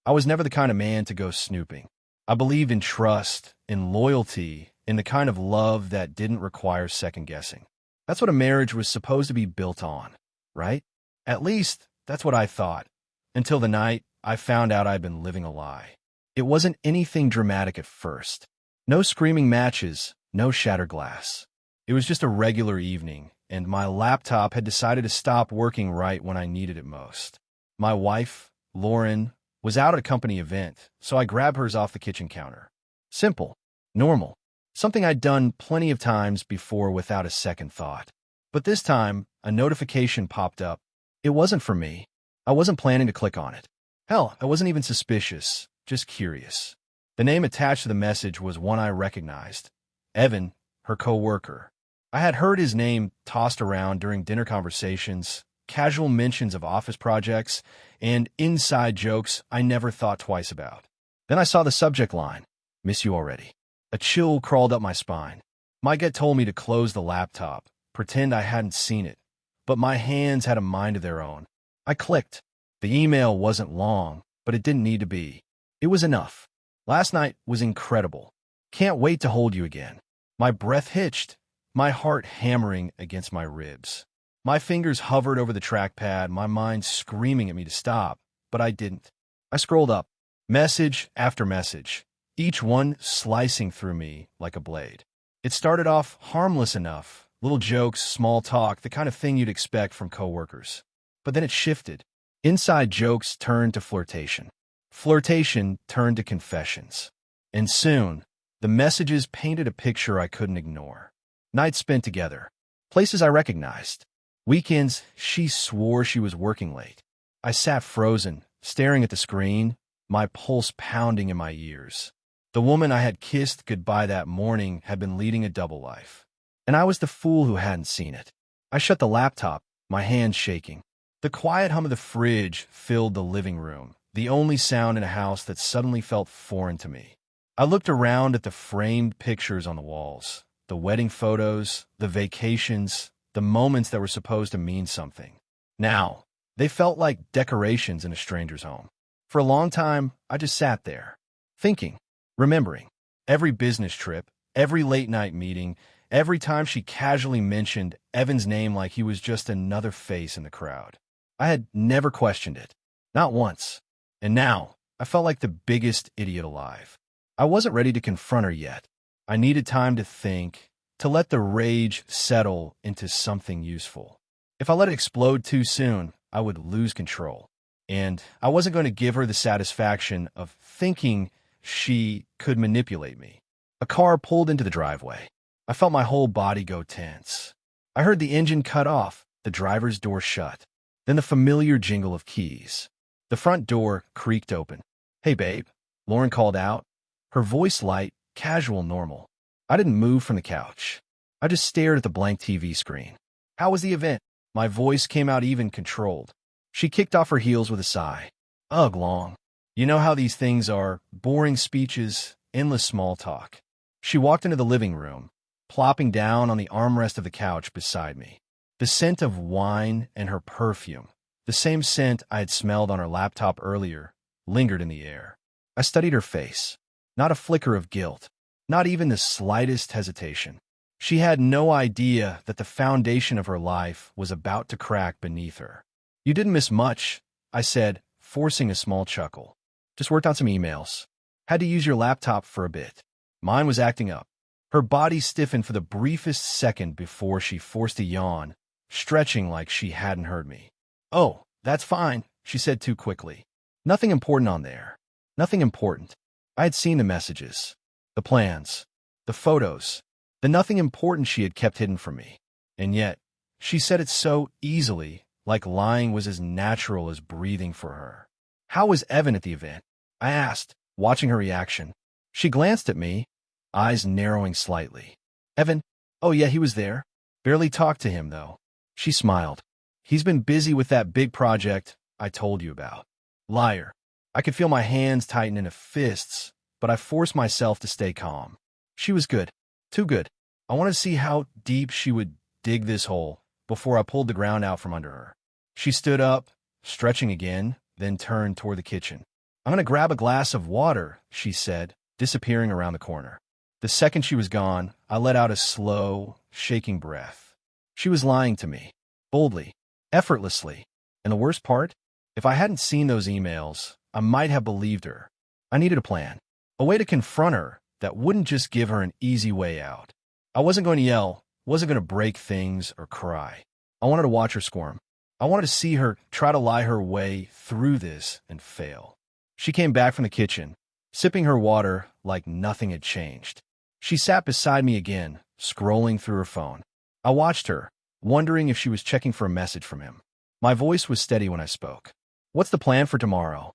I was never the kind of man to go snooping. I believed in trust, in loyalty, in the kind of love that didn't require second-guessing. That's what a marriage was supposed to be built on, right? At least, that's what I thought, until the night I found out I'd been living a lie. It wasn't anything dramatic at first. No screaming matches, no shattered glass. It was just a regular evening, and my laptop had decided to stop working right when I needed it most. My wife, Lauren, was out at a company event, so I grabbed hers off the kitchen counter. Simple, normal, something I'd done plenty of times before without a second thought. But this time, a notification popped up. It wasn't for me. I wasn't planning to click on it. Hell, I wasn't even suspicious, just curious. The name attached to the message was one I recognized. Evan, her co-worker. I had heard his name tossed around during dinner conversations, casual mentions of office projects, and inside jokes I never thought twice about. Then I saw the subject line, "Miss you already." A chill crawled up my spine. My gut told me to close the laptop, pretend I hadn't seen it, but my hands had a mind of their own. I clicked. The email wasn't long, but it didn't need to be. It was enough. Last night was incredible. Can't wait to hold you again. My breath hitched, my heart hammering against my ribs. My fingers hovered over the trackpad, my mind screaming at me to stop, but I didn't. I scrolled up, message after message, each one slicing through me like a blade. It started off harmless enough, little jokes, small talk, the kind of thing you'd expect from coworkers. But then it shifted. Inside jokes turned to flirtation. Flirtation turned to confessions. And soon, the messages painted a picture I couldn't ignore. Nights spent together. Places I recognized. Weekends, she swore she was working late. I sat frozen, staring at the screen, my pulse pounding in my ears. The woman I had kissed goodbye that morning had been leading a double life. And I was the fool who hadn't seen it. I shut the laptop, my hands shaking. The quiet hum of the fridge filled the living room, the only sound in a house that suddenly felt foreign to me. I looked around at the framed pictures on the walls, the wedding photos, the vacations, the moments that were supposed to mean something. Now, they felt like decorations in a stranger's home. For a long time, I just sat there, thinking, remembering every business trip, every late-night meeting, every time she casually mentioned Evan's name like he was just another face in the crowd. I had never questioned it, not once. And now, I felt like the biggest idiot alive. I wasn't ready to confront her yet. I needed time to think, to let the rage settle into something useful. If I let it explode too soon, I would lose control. And I wasn't going to give her the satisfaction of thinking she could manipulate me. A car pulled into the driveway. I felt my whole body go tense. I heard the engine cut off, the driver's door shut, then the familiar jingle of keys. The front door creaked open. "Hey, babe," Lauren called out, her voice light, casual, normal. I didn't move from the couch. I just stared at the blank TV screen. "How was the event?" My voice came out even, controlled. She kicked off her heels with a sigh. "Ugh, long. You know how these things are, boring speeches, endless small talk." She walked into the living room, plopping down on the armrest of the couch beside me. The scent of wine and her perfume, the same scent I had smelled on her laptop earlier, lingered in the air. I studied her face. Not a flicker of guilt, not even the slightest hesitation. She had no idea that the foundation of her life was about to crack beneath her. "You didn't miss much," I said, forcing a small chuckle. "Just worked on some emails. Had to use your laptop for a bit." Mine was acting up. Her body stiffened for the briefest second before she forced a yawn, stretching like she hadn't heard me. "Oh, that's fine," she said too quickly. "Nothing important on there. Nothing important." I had seen the messages, the plans, the photos, the nothing important she had kept hidden from me. And yet, she said it so easily, like lying was as natural as breathing for her. "How was Evan at the event?" I asked, watching her reaction. She glanced at me, eyes narrowing slightly. "Evan? Oh yeah, he was there. Barely talked to him, though." She smiled. "He's been busy with that big project I told you about." Liar. I could feel my hands tighten into fists, but I forced myself to stay calm. She was good. Too good. I wanted to see how deep she would dig this hole before I pulled the ground out from under her. She stood up, stretching again, then turned toward the kitchen. I'm going to grab a glass of water, she said, disappearing around the corner. The second she was gone, I let out a slow, shaking breath. She was lying to me, boldly, effortlessly. And the worst part? If I hadn't seen those emails, I might have believed her. I needed a plan, a way to confront her that wouldn't just give her an easy way out. I wasn't going to yell, wasn't going to break things or cry. I wanted to watch her squirm. I wanted to see her try to lie her way through this and fail. She came back from the kitchen, sipping her water like nothing had changed. She sat beside me again, scrolling through her phone. I watched her, wondering if she was checking for a message from him. My voice was steady when I spoke. What's the plan for tomorrow?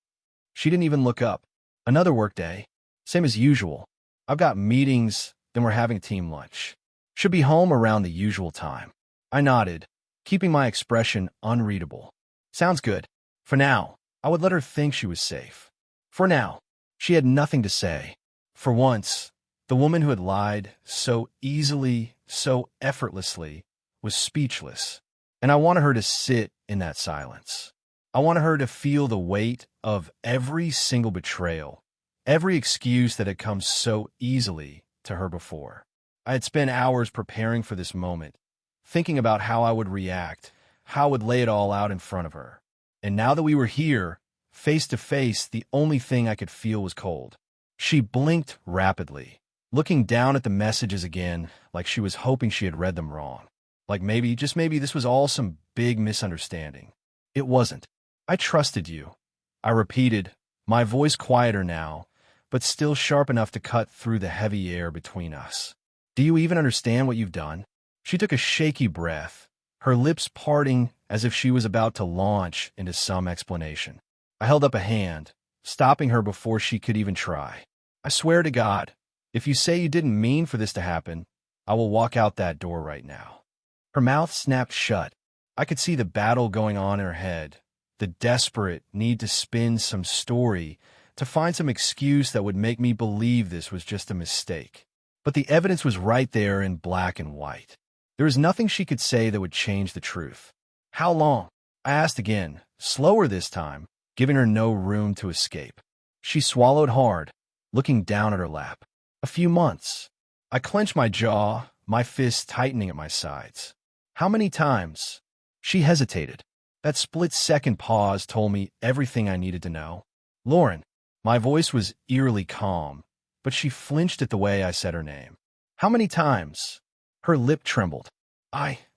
She didn't even look up. Another work day. Same as usual. I've got meetings, then we're having team lunch. Should be home around the usual time. I nodded, keeping my expression unreadable. Sounds good. For now, I would let her think she was safe. For now, she had nothing to say. For once, the woman who had lied so easily, so effortlessly, was speechless. And I wanted her to sit in that silence. I wanted her to feel the weight of every single betrayal, every excuse that had come so easily to her before. I had spent hours preparing for this moment, thinking about how I would react, how I would lay it all out in front of her. And now that we were here, face to face, the only thing I could feel was cold. She blinked rapidly, looking down at the messages again like she was hoping she had read them wrong. Like maybe, just maybe, this was all some big misunderstanding. It wasn't. I trusted you. I repeated, my voice quieter now, but still sharp enough to cut through the heavy air between us. Do you even understand what you've done? She took a shaky breath, her lips parting as if she was about to launch into some explanation. I held up a hand, stopping her before she could even try. I swear to God, if you say you didn't mean for this to happen, I will walk out that door right now. Her mouth snapped shut. I could see the battle going on in her head, the desperate need to spin some story, to find some excuse that would make me believe this was just a mistake. But the evidence was right there in black and white. There was nothing she could say that would change the truth. How long? I asked again, slower this time, giving her no room to escape. She swallowed hard, looking down at her lap. A few months. I clenched my jaw, my fists tightening at my sides. How many times? She hesitated. That split-second pause told me everything I needed to know. Lauren. My voice was eerily calm, but she flinched at the way I said her name. How many times? Her lip trembled.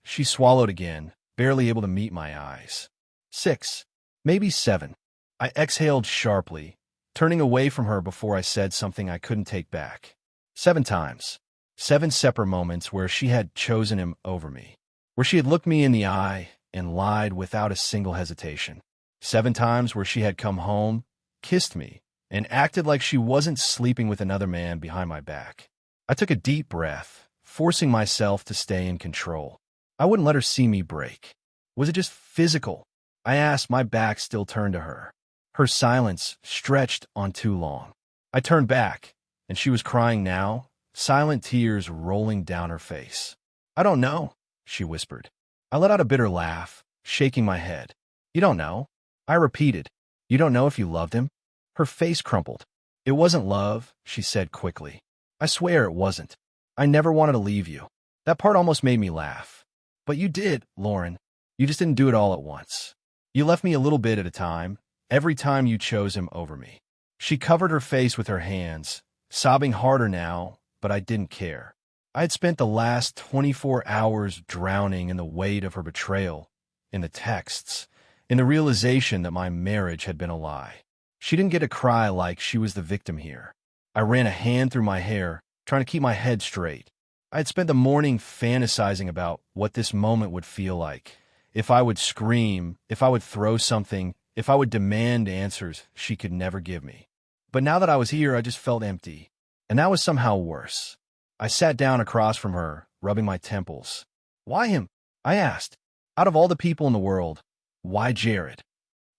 She swallowed again, barely able to meet my eyes. 6, maybe 7. I exhaled sharply, turning away from her before I said something I couldn't take back. 7 times. 7 separate moments where she had chosen him over me, where she had looked me in the eye and lied without a single hesitation. 7 times where she had come home, kissed me, and acted like she wasn't sleeping with another man behind my back. I took a deep breath, forcing myself to stay in control. I wouldn't let her see me break. Was it just physical? I asked, my back still turned to her. Her silence stretched on too long. I turned back, and she was crying now, silent tears rolling down her face. I don't know, she whispered. I let out a bitter laugh, shaking my head. You don't know? I repeated. You don't know if you loved him? Her face crumpled. It wasn't love, she said quickly. I swear it wasn't. I never wanted to leave you. That part almost made me laugh. But you did, Lauren. You just didn't do it all at once. You left me a little bit at a time, every time you chose him over me. She covered her face with her hands, sobbing harder now, but I didn't care. I had spent the last 24 hours drowning in the weight of her betrayal, in the texts, in the realization that my marriage had been a lie. She didn't get a cry like she was the victim here. I ran a hand through my hair, trying to keep my head straight. I had spent the morning fantasizing about what this moment would feel like. If I would scream, if I would throw something, if I would demand answers she could never give me. But now that I was here, I just felt empty. And that was somehow worse. I sat down across from her, rubbing my temples. Why him? I asked. Out of all the people in the world, why Jared?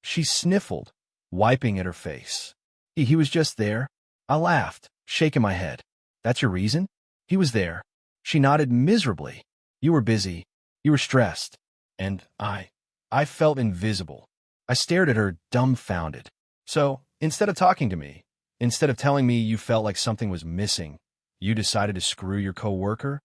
She sniffled, wiping at her face. He was just there. I laughed, shaking my head. That's your reason? He was there. She nodded miserably. You were busy. You were stressed. And I felt invisible. I stared at her, dumbfounded. So, Instead of talking to me, instead of telling me you felt like something was missing, you decided to screw your coworker?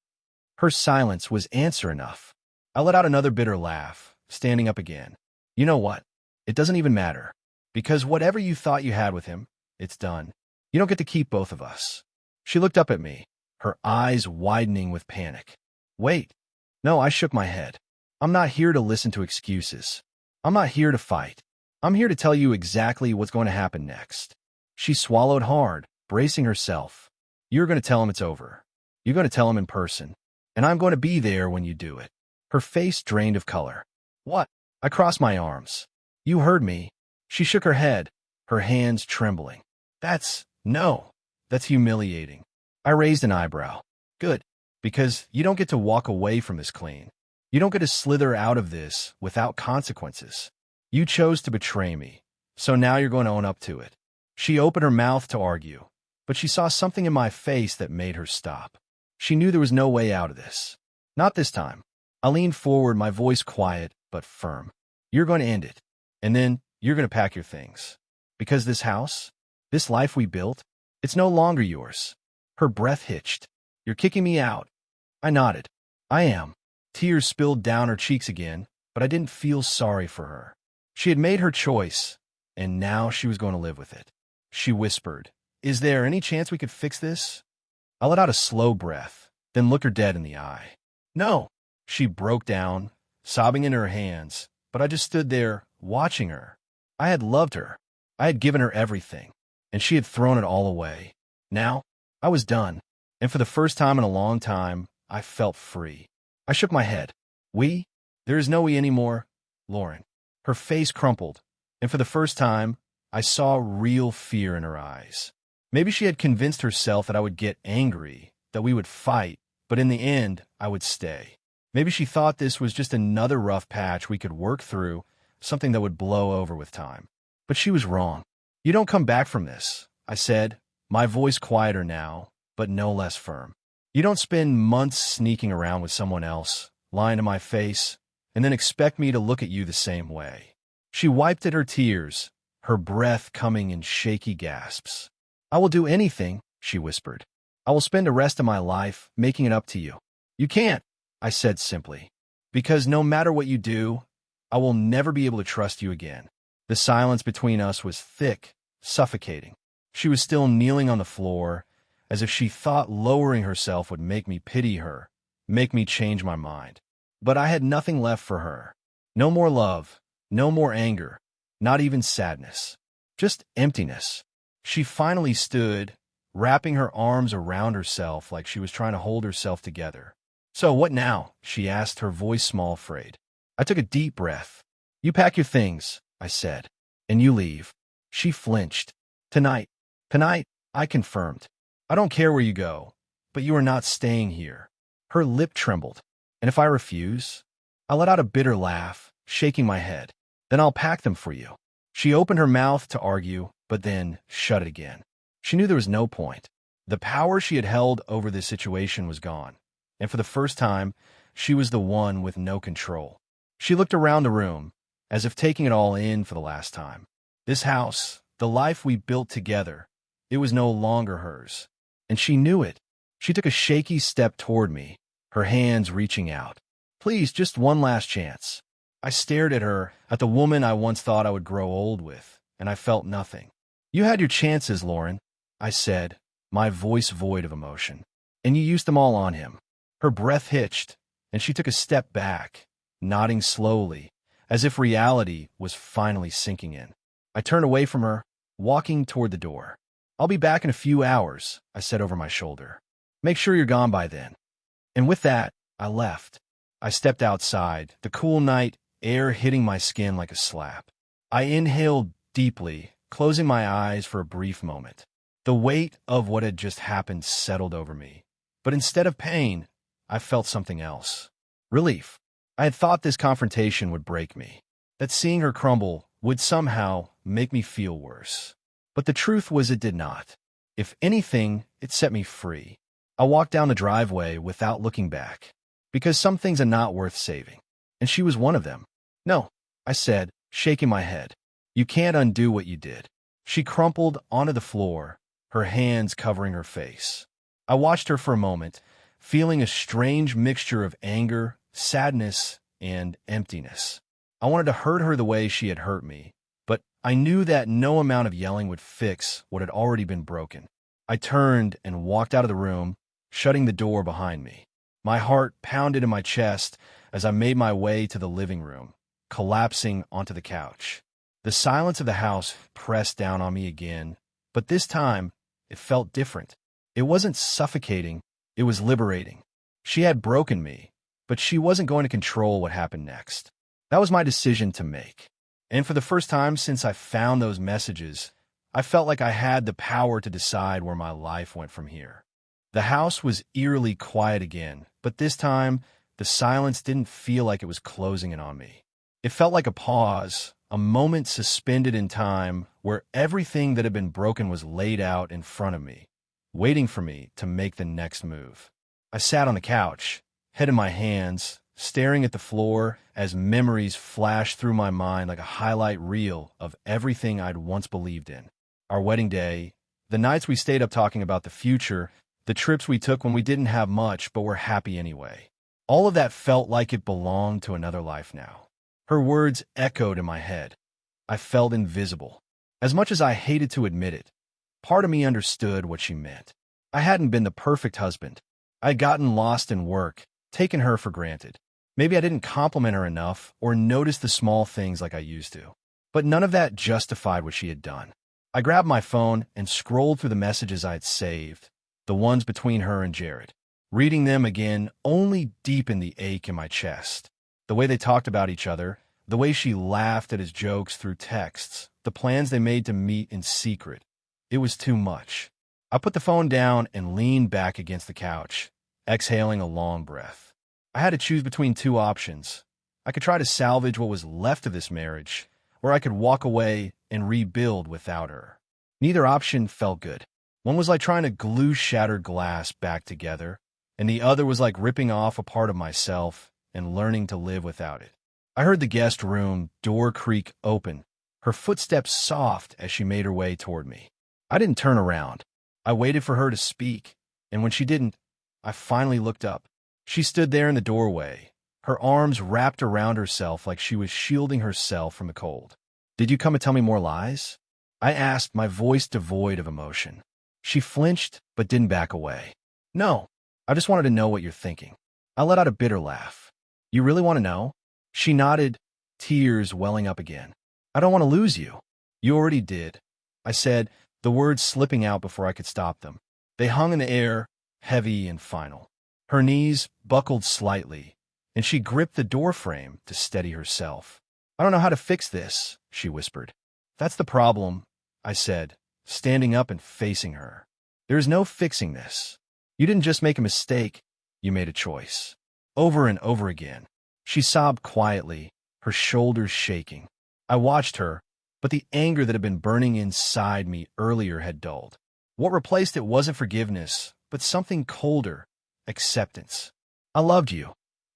Her silence was answer enough. I let out another bitter laugh, standing up again. You know what? It doesn't even matter. Because whatever you thought you had with him, it's done. You don't get to keep both of us. She looked up at me, her eyes widening with panic. Wait. No, I shook my head. I'm not here to listen to excuses. I'm not here to fight. I'm here to tell you exactly what's going to happen next. She swallowed hard, bracing herself. You're going to tell him it's over. You're going to tell him in person. And I'm going to be there when you do it. Her face drained of color. What? I crossed my arms. You heard me. She shook her head, her hands trembling. No. That's humiliating. I raised an eyebrow. Good. Because you don't get to walk away from this clean. You don't get to slither out of this without consequences. You chose to betray me, so now you're going to own up to it. She opened her mouth to argue, but she saw something in my face that made her stop. She knew there was no way out of this. Not this time. I leaned forward, my voice quiet but firm. You're going to end it, and then you're going to pack your things. Because this house, this life we built, it's no longer yours. Her breath hitched. You're kicking me out. I nodded. I am. Tears spilled down her cheeks again, but I didn't feel sorry for her. She had made her choice, and now she was going to live with it. She whispered, Is there any chance we could fix this? I let out a slow breath, then looked her dead in the eye. No. She broke down, sobbing in her hands, but I just stood there, watching her. I had loved her. I had given her everything, and she had thrown it all away. Now, I was done, and for the first time in a long time, I felt free. I shook my head. We? There is no we anymore, Lauren. Her face crumpled, and for the first time, I saw real fear in her eyes. Maybe she had convinced herself that I would get angry, that we would fight, but in the end, I would stay. Maybe she thought this was just another rough patch we could work through, something that would blow over with time. But she was wrong. You don't come back from this, I said, my voice quieter now, but no less firm. You don't spend months sneaking around with someone else, lying to my face, and then expect me to look at you the same way. She wiped at her tears, her breath coming in shaky gasps. I will do anything, she whispered. I will spend the rest of my life making it up to you. You can't, I said simply, because no matter what you do, I will never be able to trust you again. The silence between us was thick, suffocating. She was still kneeling on the floor, as if she thought lowering herself would make me pity her, make me change my mind. But I had nothing left for her. No more love, no more anger, not even sadness. Just emptiness. She finally stood, wrapping her arms around herself like she was trying to hold herself together. So what now? She asked, her voice small, afraid. I took a deep breath. You pack your things, I said, and you leave. She flinched. Tonight, I confirmed. I don't care where you go, but you are not staying here. Her lip trembled. And if I refuse? I let out a bitter laugh, shaking my head. Then I'll pack them for you. She opened her mouth to argue, but then shut it again. She knew there was no point. The power she had held over this situation was gone, and for the first time, she was the one with no control. She looked around the room, as if taking it all in for the last time. This house, the life we built together, it was no longer hers, and she knew it. She took a shaky step toward me, her hands reaching out. Please, just one last chance. I stared at her, at the woman I once thought I would grow old with, and I felt nothing. You had your chances, Lauren, I said, my voice void of emotion, and you used them all on him. Her breath hitched, and she took a step back, nodding slowly, as if reality was finally sinking in. I turned away from her, walking toward the door. I'll be back in a few hours, I said over my shoulder. Make sure you're gone by then. And with that, I left. I stepped outside, the cool night air hitting my skin like a slap. I inhaled deeply, closing my eyes for a brief moment. The weight of what had just happened settled over me. But instead of pain, I felt something else. Relief. I had thought this confrontation would break me, that seeing her crumble would somehow make me feel worse. But the truth was it did not. If anything, it set me free. I walked down the driveway without looking back, because some things are not worth saving, and she was one of them. No, I said, shaking my head. You can't undo what you did. She crumpled onto the floor, her hands covering her face. I watched her for a moment, feeling a strange mixture of anger, sadness, and emptiness. I wanted to hurt her the way she had hurt me, but I knew that no amount of yelling would fix what had already been broken. I turned and walked out of the room, shutting the door behind me. My heart pounded in my chest as I made my way to the living room, collapsing onto the couch. The silence of the house pressed down on me again, but this time it felt different. It wasn't suffocating, it was liberating. She had broken me, but she wasn't going to control what happened next. That was my decision to make. And for the first time since I found those messages, I felt like I had the power to decide where my life went from here. The house was eerily quiet again, but this time, the silence didn't feel like it was closing in on me. It felt like a pause, a moment suspended in time where everything that had been broken was laid out in front of me, waiting for me to make the next move. I sat on the couch, head in my hands, staring at the floor as memories flashed through my mind like a highlight reel of everything I'd once believed in. Our wedding day, the nights we stayed up talking about the future, the trips we took when we didn't have much but were happy anyway. All of that felt like it belonged to another life now. Her words echoed in my head. I felt invisible. As much as I hated to admit it, part of me understood what she meant. I hadn't been the perfect husband. I had gotten lost in work, taken her for granted. Maybe I didn't compliment her enough or notice the small things like I used to. But none of that justified what she had done. I grabbed my phone and scrolled through the messages I had saved, the ones between her and Jared. Reading them again only deepened the ache in my chest. The way they talked about each other, the way she laughed at his jokes through texts, the plans they made to meet in secret. It was too much. I put the phone down and leaned back against the couch, exhaling a long breath. I had to choose between two options. I could try to salvage what was left of this marriage, or I could walk away and rebuild without her. Neither option felt good. One was like trying to glue shattered glass back together, and the other was like ripping off a part of myself and learning to live without it. I heard the guest room door creak open, her footsteps soft as she made her way toward me. I didn't turn around. I waited for her to speak, and when she didn't, I finally looked up. She stood there in the doorway, her arms wrapped around herself like she was shielding herself from the cold. "Did you come to tell me more lies?" I asked, my voice devoid of emotion. She flinched, but didn't back away. "No, I just wanted to know what you're thinking." I let out a bitter laugh. "You really want to know?" She nodded, tears welling up again. "I don't want to lose you." "You already did," I said, the words slipping out before I could stop them. They hung in the air, heavy and final. Her knees buckled slightly, and she gripped the doorframe to steady herself. "I don't know how to fix this," she whispered. "That's the problem," I said, standing up and facing her. "There is no fixing this. You didn't just make a mistake, you made a choice. Over and over again." She sobbed quietly, her shoulders shaking. I watched her, but the anger that had been burning inside me earlier had dulled. What replaced it wasn't forgiveness, but something colder, acceptance. "I loved you,"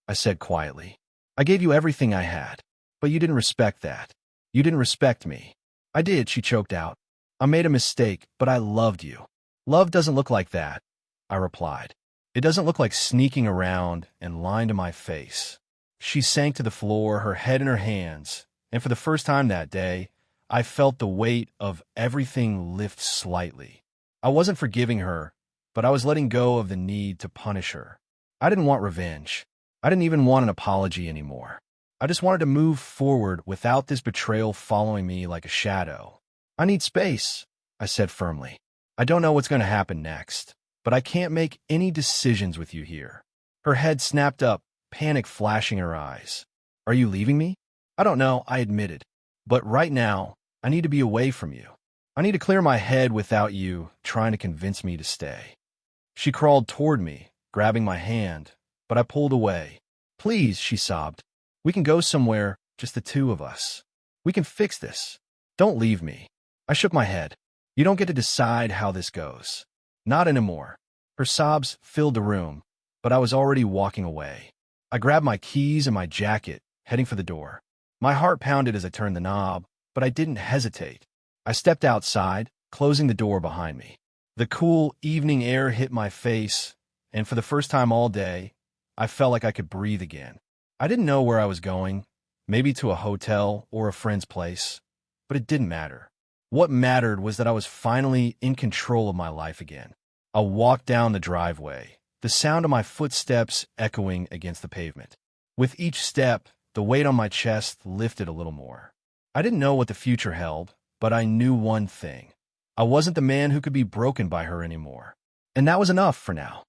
I said quietly. "I gave you everything I had, but you didn't respect that. You didn't respect me." "I did," she choked out. "I made a mistake, but I loved you." "Love doesn't look like that," I replied. "It doesn't look like sneaking around and lying to my face." She sank to the floor, her head in her hands, and for the first time that day, I felt the weight of everything lift slightly. I wasn't forgiving her, but I was letting go of the need to punish her. I didn't want revenge. I didn't even want an apology anymore. I just wanted to move forward without this betrayal following me like a shadow. "I need space," I said firmly. "I don't know what's going to happen next, but I can't make any decisions with you here." Her head snapped up, panic flashing in her eyes. "Are you leaving me?" "I don't know," I admitted. "But right now, I need to be away from you. I need to clear my head without you trying to convince me to stay." She crawled toward me, grabbing my hand, but I pulled away. "Please," she sobbed. "We can go somewhere, just the two of us. We can fix this. Don't leave me." I shook my head. "You don't get to decide how this goes. Not anymore." Her sobs filled the room, but I was already walking away. I grabbed my keys and my jacket, heading for the door. My heart pounded as I turned the knob, but I didn't hesitate. I stepped outside, closing the door behind me. The cool evening air hit my face, and for the first time all day, I felt like I could breathe again. I didn't know where I was going, maybe to a hotel or a friend's place, but it didn't matter. What mattered was that I was finally in control of my life again. I walked down the driveway, the sound of my footsteps echoing against the pavement. With each step, the weight on my chest lifted a little more. I didn't know what the future held, but I knew one thing. I wasn't the man who could be broken by her anymore. And that was enough for now.